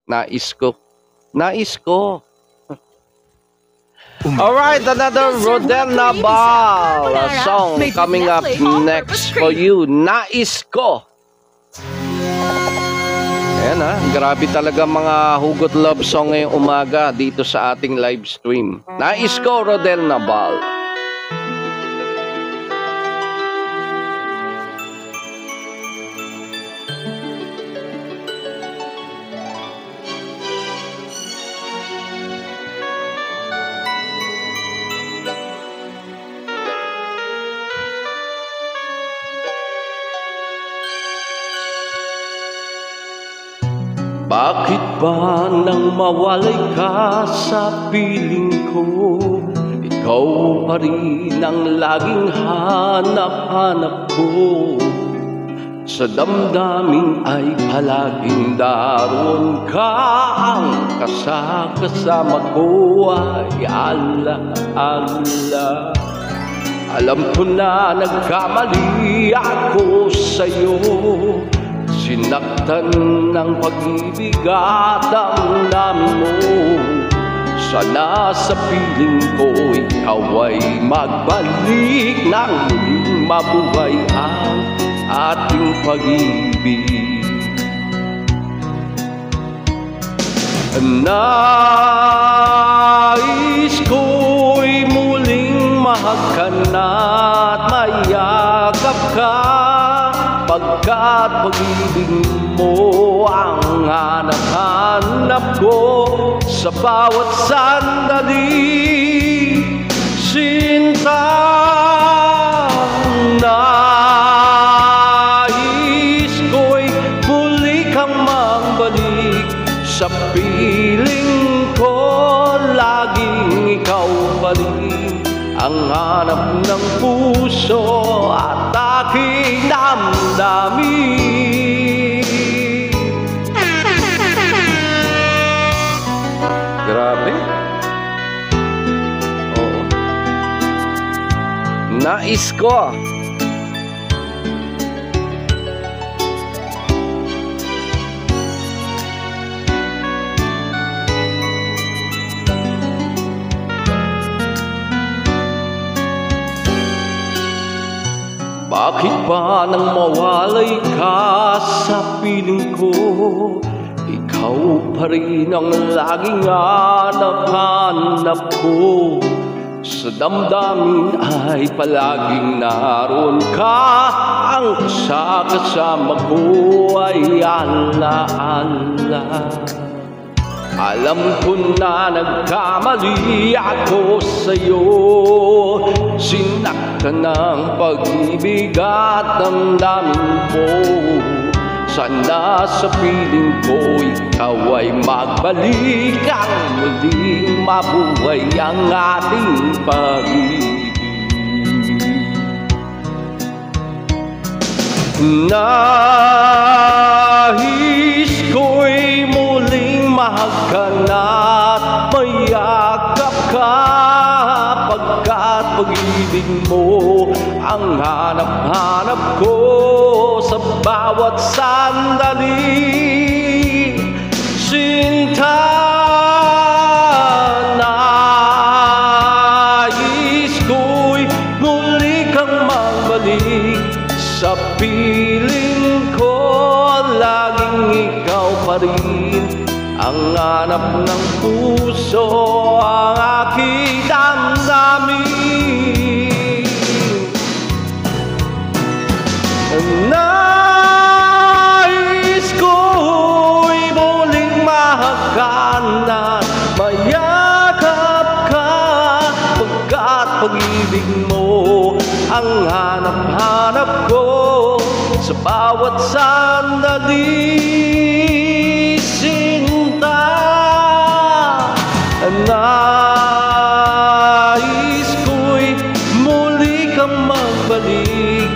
Nais ko. Nais ko. Alright, another Rodel Nabal song coming up next for you. Nais ko. Ayan ha, grabe talaga mga hugot love song ngayong umaga dito sa ating live stream. Nais ko, Rodel Nabal. Bakit ba nang mawalay ka sa piling ko? Ikaw pa rin ang laging hanap-hanap ko. Sa damdamin ay palaging daron ka. Ang kasama ko ay ala-ala. Alam ko na nagkamali ako sa'yo. Sinaktan ng pag-ibig at damdamin mo. Sana sa piling ko ikaw ay magbalik nang muling mabuhay ang ating pag-ibig. Nais ko'y muling mahagkan at mayakap ka. Pagkat pag-ibig mo ang hanap-hanap ko sa bawat sandali. Sinta, nais ko'y muli kang magbalik sa piling ko. Laging ikaw pa rin ang hanap ng puso at aking damdamin. Grabe. Oo. Nais ko. Bakit ba nang mawalay ka sa piling ko? Ikaw pa rin ang laging hanap-hanap ko. Sa damdamin ay palaging naroon ka. Ang kasama ko ay ala-ala. Alam ko na nagkamali ako sa'yo. Sinaktan ng pag-ibig at damdamin mo. Sana sa piling ko ikaw ay magbalik. Ang muling mabuhay ang ating pag-ibig. Nais ko'y muling mahagkan at mayakap ka. Pagkat pag-ibig mo ang hanap-hanap ko sa bawat sandali. Sinta, nais ko'y muli kang magbalik sa piling ko. Laging ikaw pa rin ang hanap ng puso, ang aking damdamin. Nais ko'y muling mahagkan at mayakap ka. Pagkat pag-ibig mo ang hanap-hanap ko sa bawat sandali. Sinta, nais ko'y muli kang magbalik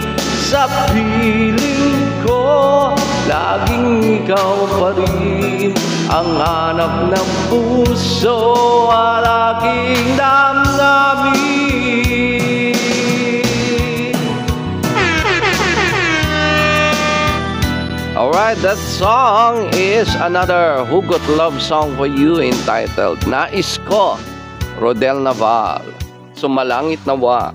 sa piling ko. Laging ikaw pa rin ang hanap ng puso at aking damdamin. Alright, that song is another hugot love song for you entitled Nais Ko, Rodel Naval, Sumalangit Nawa.